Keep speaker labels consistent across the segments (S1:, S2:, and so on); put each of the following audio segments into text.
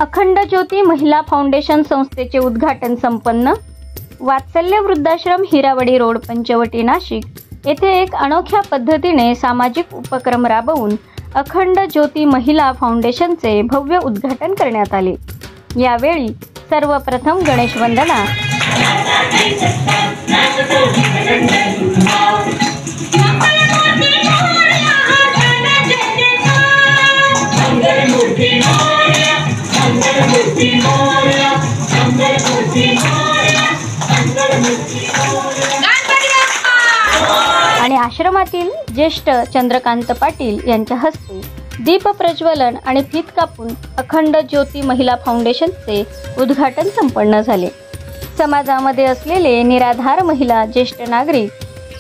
S1: अखंड ज्योती महिला फाउंडेशन संस्थेचे उद्घाटन संपन्न। वात्सल्य वृद्धाश्रम हिरावडी रोड पंचवटी नाशिक येथे एक अनोख्या पद्धतीने सामाजिक उपक्रम राबवून अखंड ज्योती महिला फाउंडेशनचे भव्य उद्घाटन करण्यात आले। यावेळी सर्वप्रथम गणेश वंदना आणि आश्रमातील ज्येष्ठ चंद्रकांत पाटील यांच्या हस्ते दीप प्रज्वलन आणि फीत कापून अखंड ज्योती महिला फाउंडेशनचे उद्घाटन संपन्न झाले। समाजामध्ये असलेले निराधार महिला, ज्येष्ठ नागरिक,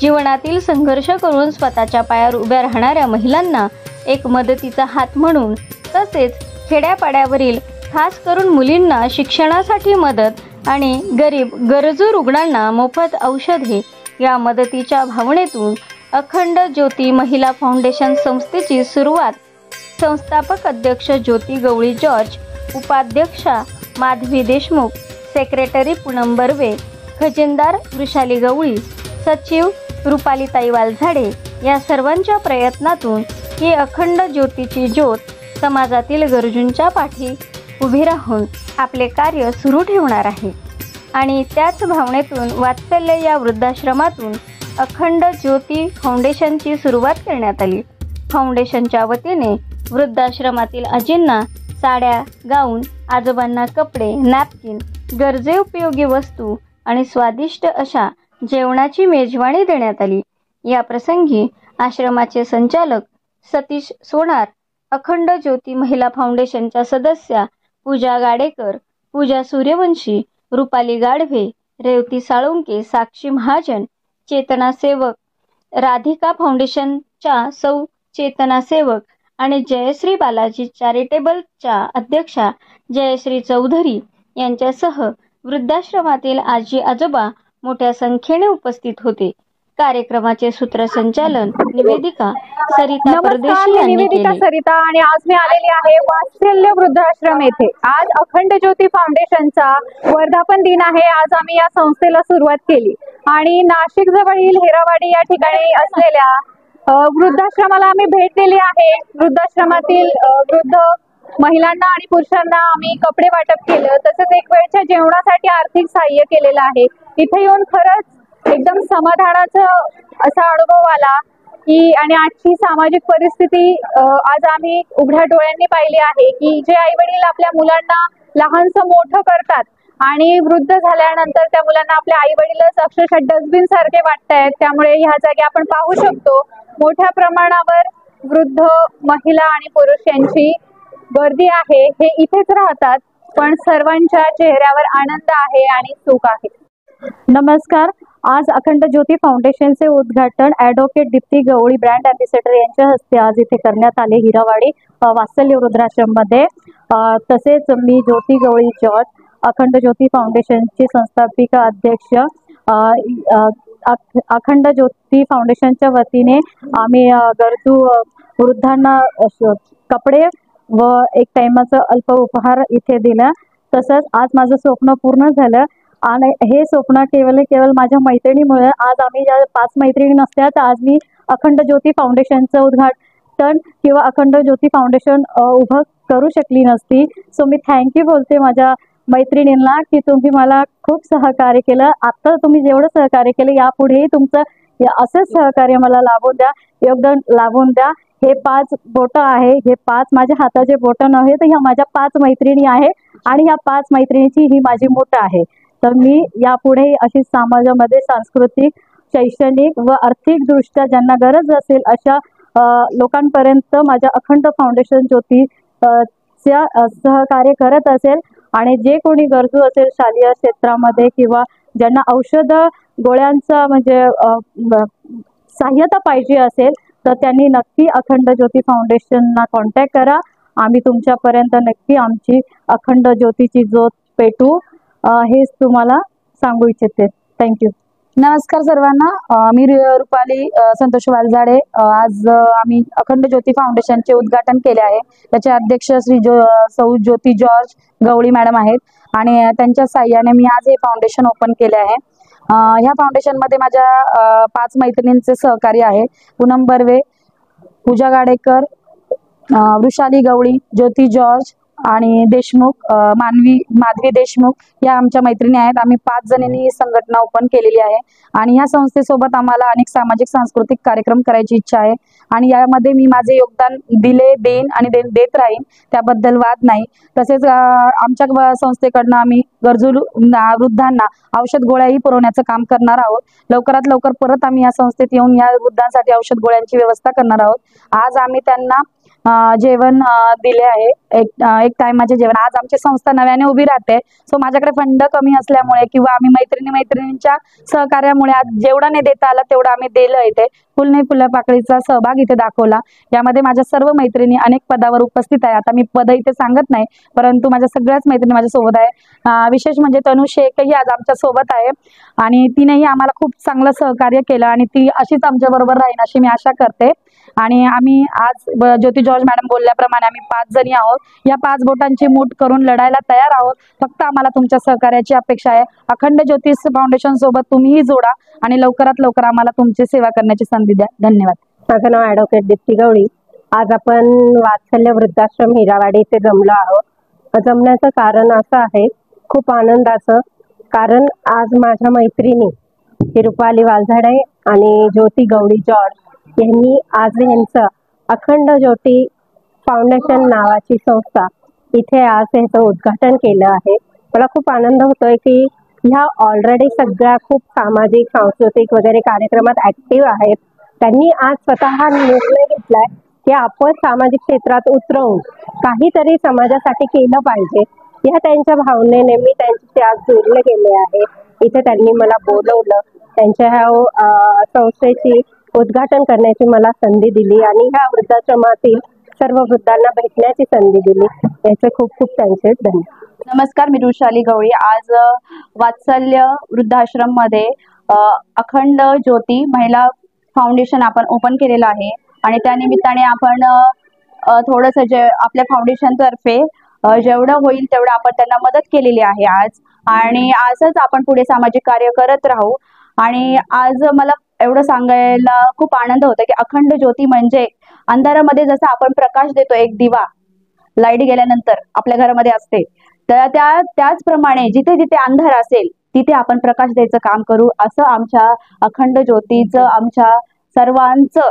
S1: जीवनातील संघर्ष करून स्वतःच्या पायावर उभ्या राहणाऱ्या महिलांना एक मदतीचा हात म्हणून, तसेच खेड्यापाड्यावरील खास करून मुलींना शिक्षणासाठी मदत आणि गरीब गरजू रुग्णांना मोफत औषधे या मदतीच्या भावनेतून अखंड ज्योती महिला फाउंडेशन संस्थेची सुरुवात संस्थापक अध्यक्ष ज्योती गवळी जॉर्ज, उपाध्यक्षा माधवी देशमुख, सेक्रेटरी पूनम बर्वे, खजिनदार वृषाली गवळी, सचिव रुपालीताई वालझाडे या सर्वांच्या प्रयत्नातून ही अखंड ज्योतीची ज्योत समाजातील गरजूंच्या पाठी उभी राहून आपले कार्य सुरू ठेवणार आहे। आणि त्याच भावनेतून वात्सल्य या वृद्धाश्रमातून अखंड ज्योती फाउंडेशनची सुरुवात करण्यात आली। फाउंडेशनच्या वतीने वृद्धाश्रमातील आजींना साड्या, गाऊन, आजोबांना कपडे, नॅपकिन, गरजेउपयोगी वस्तू आणि स्वादिष्ट अशा जेवणाची मेजवानी देण्यात आली। या प्रसंगी आश्रमाचे संचालक सतीश सोनार, अखंड ज्योती महिला फाउंडेशनच्या सदस्या पूजा गाडेकर, पूजा सूर्यवंशी, रुपाली गाढवे, रेवती साळुंके, साक्षी महाजन, चेतना सेवक, राधिका फाउंडेशनच्या सौ चेतना सेवक आणि जयश्री बालाजी चॅरिटेबलच्या अध्यक्षा जयश्री चौधरी यांच्यासह वृद्धाश्रमातील आजी आजोबा मोठ्या संख्येने उपस्थित होते। कार्यक्रमाचे सूत्रसंचालन निवेदिका सरिता परदेशी यांनी केले।
S2: सरिता आणि आज मी आलेली आहे वात्सल्य वृद्धाश्रम येथे। आज अखंड ज्योती फाउंडेशनचा वर्धापन दिन आहे। आज आम्ही या संस्थेला सुरुवात केली आणि नाशिक जवळील हिरावाडी या ठिकाणी असलेल्या वृद्धाश्रमाला आम्ही भेट दिली आहे। वृद्धाश्रमातील वृद्ध महिलांना आणि पुरुषांना आम्ही कपडे वाटप केलं, तसेच एक वेळच्या जेवणासाठी आर्थिक सहाय्य केलेलं आहे। इथे येऊन खरंच एकदम समाधानाचा असा अनुभव आला की आणि आजची सामाजिक परिस्थिती आज आम्ही उघड्या डोळ्यांनी पाहिली आहे की जे आई वडील आपल्या मुलांना लहानसं मोठं करतात आणि वृद्ध झाल्यानंतर त्या मुलांना आपल्या आई वडीलच अक्षरशः डस्टबिन सारखे वाटतायत। त्यामुळे ह्या जागी आपण पाहू शकतो मोठ्या प्रमाणावर वृद्ध महिला आणि पुरुष यांची गर्दी आहे। हे इथेच राहतात पण सर्वांच्या चेहऱ्यावर आनंद आहे आणि सुख आहे। नमस्कार, आज अखंड ज्योती फाउंडेशनचे उद्घाटन ॲडव्होकेट दीप्ती गवळी ब्रँड अँबॅसेडर यांच्या हस्ते आज इथे करण्यात आले हिरावाडी वात्सल्य वृद्धाश्रम मध्ये। तसेच मी ज्योती गवळी जॉर्ज, अखंड ज्योती फाउंडेशनची संस्थापिका अध्यक्ष, अखंड ज्योती फाउंडेशनच्या वतीने आम्ही गरजू वृद्धांना कपडे व एक टाइमाचा अल्प उपहार इथे दिला। तसंच आज माझं स्वप्न पूर्ण झालं आणि हे स्वप्न केवळ माझ्या मैत्रिणीमुळे। आज आम्ही ज्या 5 मैत्रिणी नसत्या तर आज मी अखंड ज्योती फाउंडेशनचं उद्घाटन किंवा अखंड ज्योती फाउंडेशन उभं करू शकली नसती। सो मी थँक्यू बोलते माझ्या मैत्रिणींना की तुम्ही मला खूप सहकार्य केलं। आता तुम्ही जेवढं सहकार्य केलं यापुढेही तुमचं असंच सहकार्य मला लाभून द्या, योगदान लाभून द्या। हे 5 बोटं आहे, हे 5 माझ्या हाताचे बोटं नव्हे तर ह्या माझ्या 5 मैत्रिणी आहे आणि ह्या 5 मैत्रिणीची ही माझी मूठ आहे। तर मी यापुढे अशी समाजामध्ये सांस्कृतिक, शैक्षणिक व आर्थिक दृष्ट्या ज्यांना गरज असेल अशा लोकांपर्यंत माझ्या अखंड फाउंडेशन ज्योती सहकार्य करत असेल। आणि जे कोणी गरजू असेल शालेय क्षेत्रामध्ये किंवा ज्यांना औषध गोळ्यांचा म्हणजे सहाय्यता पाहिजे असेल तर त्यांनी नक्की अखंड ज्योती फाउंडेशनला कॉन्टॅक्ट करा। आम्ही तुमच्यापर्यंत नक्की आमची अखंड ज्योतीची ज्योत पेटू हेच तुम्हाला सांगू इच्छिते। थँक्यू।
S3: नमस्कार सर्वांना. मी रुपाली संतोष वालझाडे. आज आम्ही अखंड ज्योती फाउंडेशनचे उद्घाटन केले आहे. त्याचे अध्यक्ष सौ ज्योती जॉर्ज गवळी मॅडम आहेत आणि त्यांच्या साह्याने मी आज हे फाउंडेशन ओपन केले आहे. ह्या फाउंडेशनमध्ये माझ्या 5 मैत्रिणींचे सहकार्य आहे. पूनम बर्वे, पूजा गाडेकर, वृषाली गवळी, ज्योती जॉर्ज आणि देशमुख, माधवी देशमुख या आमच्या मैत्रिणी आहेत. आम्ही 5 जणांनी ही संघटना ओपन केलेली आहे आणि ह्या संस्थेसोबत आम्हाला अनेक सामाजिक सांस्कृतिक कार्यक्रम करायची इच्छा आहे आणि यामध्ये मी माझे योगदान देईन आणि देत राहीन, त्याबद्दल वाद नाही. तसेच आमच्या संस्थेकडनं आम्ही गरजू वृद्धांना औषध गोळ्याही पुरवण्याचं काम करणार आहोत. लवकरात लवकर परत आम्ही या संस्थेत येऊन या वृद्धांसाठी औषध गोळ्यांची व्यवस्था करणार आहोत. आज आम्ही त्यांना जेवण दिले आहे, एक टायमाचे जेवण. आज आमची संस्था नव्याने उभी राहते. सो माझ्याकडे फंड कमी असल्यामुळे किंवा आम्ही मैत्रिणींच्या सहकार्यामुळे आज जेवढं नाही देता आलं तेवढं आम्ही दिलं. इथे फुल नाही फुलं पाकळीचा सहभाग इथे दाखवला. यामध्ये माझ्या सर्व मैत्रिणी अनेक पदावर उपस्थित आहे. आता मी पद इथे सांगत नाही, परंतु माझ्या सगळ्याच मैत्रिणी माझ्या सोबत आहे. विशेष म्हणजे तनु शेखही आज आमच्या सोबत आहे आणि तिनेही आम्हाला खूप चांगलं सहकार्य केलं आणि ती अशीच आमच्या बरोबर राहील अशी मी आशा करते. आणि आम्ही आज ज्योती जॉर्ज मॅडम बोलल्याप्रमाणे आम्ही 5 जणी आहोत. या 5 बोटांची मूठ करून लढायला तयार आहोत. फक्त आम्हाला तुमच्या सहकार्याची अपेक्षा आहे. अखंड ज्योती फाउंडेशन सोबत तुम्हीही जोडा आणि लवकरात लवकर आम्हाला तुमची सेवा करण्याची संधी द्या. धन्यवाद.
S4: माझं नाव ॲडव्होकेट दीप्ती गवळी. आज आपण वात्सल्य वृद्धाश्रम हिरावाडी इथे जमलो आहोत. जमण्याचं कारण असं आहे, खूप आनंदाचं, कारण आज माझ्या मैत्रिणी रुपाली वालझाडे आणि ज्योती गवळी जॉर्ज यांनी आज यांचं अखंड ज्योती फाउंडेशन नावाची संस्था इथे आज यांचं उद्घाटन केलं आहे. मला खूप आनंद होतोय की ह्या ऑलरेडी सगळ्या खूप सामाजिक सांस्कृतिक वगैरे कार्यक्रमात ऍक्टिव्ह आहेत. त्यांनी आज स्वतः निर्णय घेतलाय की आपण सामाजिक क्षेत्रात उतरवून काहीतरी समाजासाठी केलं पाहिजे. या त्यांच्या भावनेने मी त्यांच्याशी आज जोडले गेले आहे. इथे त्यांनी मला बोलवलं, त्यांच्या ह्या संस्थेची उद्घाटन करण्याची मला संधी दिली आणि ह्या वृद्धाश्रमातील सर्व वृद्धांना भेटण्याची संधी दिली. याचे खूप खूप त्यांचे धन्यवाद.
S5: नमस्कार, मी वृषाली गवळी. आज वात्सल्य वृद्धाश्रम मध्ये अखंड ज्योती महिला फाउंडेशन आपण ओपन केलेलं आहे आणि त्या निमित्ताने आपण थोडंसं जे आपल्या फाउंडेशन तर्फे जेवढं होईल तेवढं आपण त्यांना मदत केलेली आहे आज. आणि आजच आपण पुढे सामाजिक कार्य करत राहू. आणि आज मला एवढं सांगायला खूप आनंद होतो की अखंड ज्योती म्हणजे अंधारामध्ये जसं आपण प्रकाश देतो, एक दिवा लाईट गेल्यानंतर आपल्या घरामध्ये असते, तर त्याचप्रमाणे जिथे जिथे अंधार असेल तिथे आपण प्रकाश द्यायचं काम करू, असं आमच्या अखंड ज्योतीचं आमच्या सर्वांचं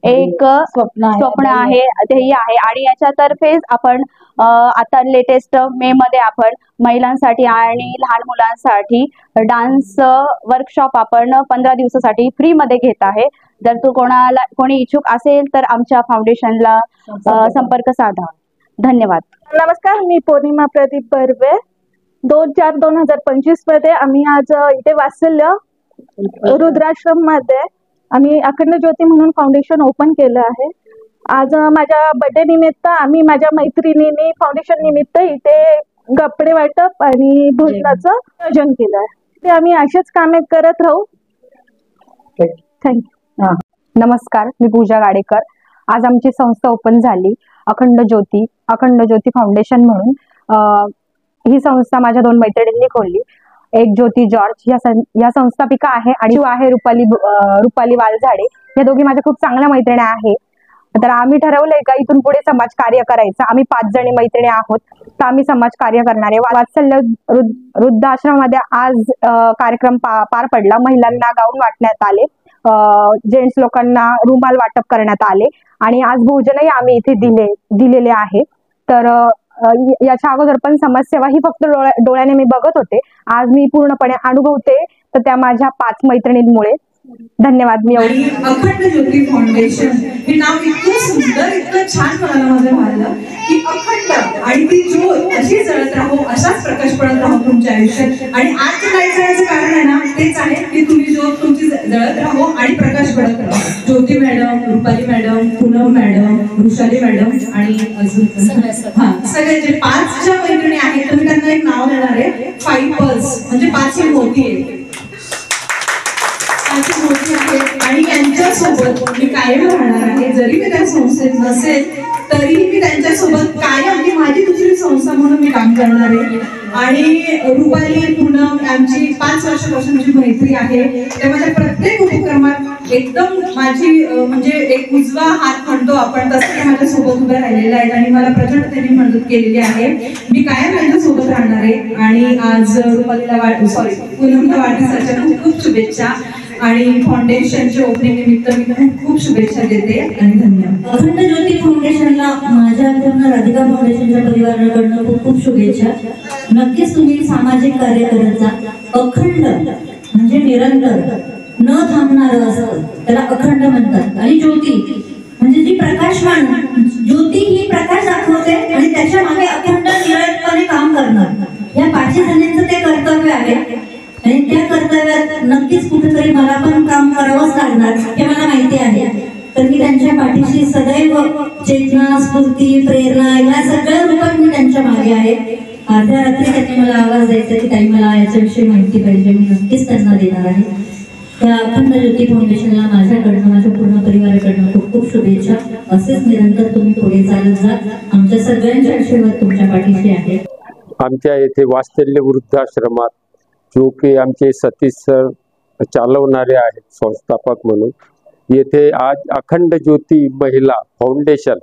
S5: एक स्वप्न आहे, ध्येय आहे. आणि याच्यातर्फेच आपण आता लेटेस्ट मे मध्ये आपण महिलांसाठी आणि लहान मुलांसाठी डान्स वर्कशॉप आपण 15 दिवसासाठी फ्री मध्ये घेत आहे. जर तू कोणी इच्छुक असेल तर आमच्या फाउंडेशनला संपर्क साधा. धन्यवाद.
S6: नमस्कार, मी पौर्णिमा प्रदीप बर्वे. 2/4/2025 मध्ये आम्ही आज इथे वात्सल्य रुद्राश्रम मध्ये आम्ही अखंड ज्योती म्हणून फाउंडेशन ओपन केलं आहे. आज माझ्या बर्थडे निमित्त आम्ही माझ्या मैत्रिणींनी फाउंडेशन निमित्त इथे कपडे वाटप आणि भोजनाचं आयोजन केलं आहे. ते आम्ही असेच कामे करत राहू. थँक्यू.
S3: नमस्कार, मी पूजा गाडेकर. आज आमची संस्था ओपन झाली, अखंड ज्योती फाउंडेशन म्हणून. ही संस्था माझ्या 2 मैत्रिणींनी खोलली. एक ज्योती जॉर्ज या संस्थापिका आहे आणि आहे रुपाली वालझाडे. या दोघी माझ्या खूप चांगल्या मैत्रिणी आहे. तर आम्ही ठरवलंय का इथून पुढे समाज कार्य करायचं. आम्ही 5 जणी मैत्रिणी आहोत, तर आम्ही समाज कार्य करणार आहे. वात्सल्य वृद्धाश्रमामध्ये आज कार्यक्रम पार पडला. महिलांना गाऊन वाटण्यात आले, जेंट्स लोकांना रुमाल वाटप करण्यात आले आणि आज भोजनही आम्ही इथे दिलेले आहे. तर याच्या अगोदर पण समाजसेवा ही फक्त डोळ्याने मी बघत होते, आज मी पूर्णपणे अनुभवते, तर त्या माझ्या 5 मैत्रिणींमुळे. धन्यवाद. मी एवढी.
S7: अखंड ज्योती फाउंडेशन हे नाव इतकं सुंदर, इतकं छान मला माझं भावलं की अखंड आणि ती ज्योत अशी जळत राहो, असाच प्रकाश पडत राहो तुमच्या आयुष्यात. आणि आज जे लाईट जायचं कारण आहे ना, तेच आहे की तुम्ही ज्योत तुमची जळत राहो आणि प्रकाश पडत राहो. Jyoti madam, Rupali madam, Poonam madam, Vrushali madam आणि अजून सगळे जे 5 ज्या मैत्रिणी आहेत, तुम्ही त्यांना एक नाव देणार आहे, 5 पर्ल्स म्हणजे 5 ही मोती आहे. अशी मोठी आहेत आणि यांच्यासोबत मी कायम राहणार आहे. जरी मी त्या संस्थेत नसेल तरीही मी त्यांच्यासोबत कायम, ती माझी दुसरी संस्था म्हणून मी काम करणार आहे. आणि रुपाली, पूनम आमची 5 वर्षापासूनची मैत्री आहे. त्या माझ्या प्रत्येक उपक्रमात एकदम माझी म्हणजे एक उजवा हात म्हणतो आपण तसं ते माझ्यासोबत उभे राहिलेले आहेत आणि मला प्रचंड त्यांनी मदत केलेली आहे. मी कायम त्यांच्यासोबत राहणार आहे. आणि आज रुपालीला पूनमला वाढदिवसाच्या खूप खूप शुभेच्छा आणि फाउंडेशनच्या ओपनिंग निमित्त मी खूप खूप शुभेच्छा देते आणि धन्यवाद.
S8: अखंड ज्योती फाउंडेशनला माझ्याकडनं, राधिका फाउंडेशनच्या परिवाराकडनं खूप खूप शुभेच्छा. नक्कीच तुम्ही सामाजिक कार्य करत जा. अखंड म्हणजे निरंतर, न थांबणारं असतं त्याला अखंड म्हणतात. आणि ज्योती म्हणजे जी प्रकाशमान, ज्योती ही प्रकाश दाखवते आणि त्याच्या मागे अखंड निरंतरपणे काम करणार. या 5 जणांचं ते कर्तव्य आहे आणि त्या कर्तव्यात नक्कीच कुठेतरी मला पण काम करावंच लागणार हे मला माहिती आहे. तर मी त्यांच्या पाठीशी सदैव चेतना, स्फूर्ती, प्रेरणा या सगळ्या रूपात मी त्यांच्या मागे आहे. अर्ध्या रात्री त्यांनी मला आवाज द्यायचा की ताई मला याच्याविषयी माहिती पाहिजे, मी नक्कीच त्यांना देणार आहे. त्या अखंड ज्योती फाउंडेशनला माझ्याकडनं, माझ्या पूर्ण परिवाराकडनं खूप खूप शुभेच्छा. असेच निरंतर तुम्ही पुढे चालत जा. आमच्या सगळ्यांचे आशीर्वाद तुमच्या पाठीशी आहे.
S9: आमच्या येथे वात्सल्य वृद्धाश्रमात जो की आमचे सतीश सर चालवणारे आहेत संस्थापक म्हणून, येथे आज अखंड ज्योती महिला फाउंडेशन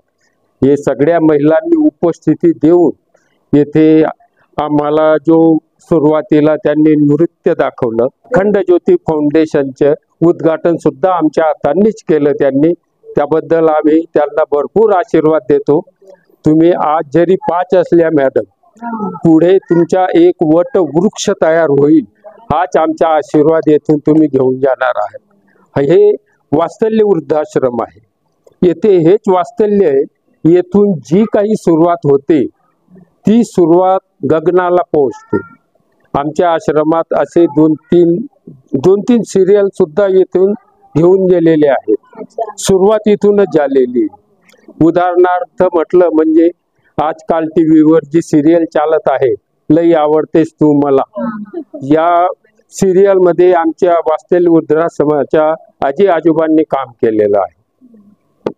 S9: हे सगळ्या महिलांनी उपस्थिती देऊन येथे आम्हाला जो सुरुवातीला त्यांनी नृत्य दाखवलं, अखंड ज्योती फाउंडेशनचे उद्घाटन सुद्धा आमच्या हातांनीच केलं त्यांनी. त्याबद्दल आम्ही त्यांना भरपूर आशीर्वाद देतो. तुम्ही आज जरी 5 असल्या मॅडम, पुढे तुमचा एक वट वृक्ष तयार होईल हाच आमचा आशीर्वाद येथून तुम्ही घेऊन जाणार आहात. हे वात्सल्य वृद्धाश्रम आहे. येथे हेच वात्सल्य आहे. येथून जी काही सुरुवात होते ती सुरुवात गगनाला पोहोचते. आमच्या आश्रमात असे 2-3 सिरियल सुद्धा येथून घेऊन गेलेले आहेत. सुरुवात इथूनच झालेली. उदाहरणार्थ म्हटलं म्हणजे आजकाल टीव्हीवर जी सिरियल चालत आहे, लई आवडतेस तू मला, या सिरियल मध्ये आमच्या वात्सल्य वृद्धाश्रमाच्या आजी आजोबांनी काम केलेलं आहे.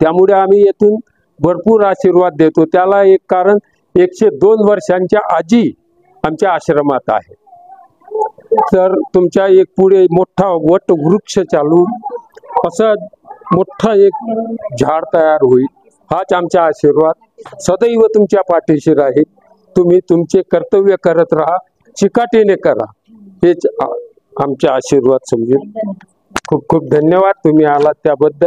S9: त्यामुळे आम्ही येथून भरपूर आशीर्वाद देतो. त्याला एक कारण 102 वर्षांच्या आजी आमच्या आश्रमात आहे. तर तुमच्या एक पुढे मोठा वट वृक्ष चालू असं मोठा एक झाड तयार होईल हाच आमचा आशीर्वाद. सदैव तुमच्या पाठीशी राहील. तुम्ही तुमचे कर्तव्य करत राहा, चिकाटीने करा, हेच आमचे आशीर्वाद समजून. खूप खूप धन्यवाद तुम्ही आलात त्याबद्दल.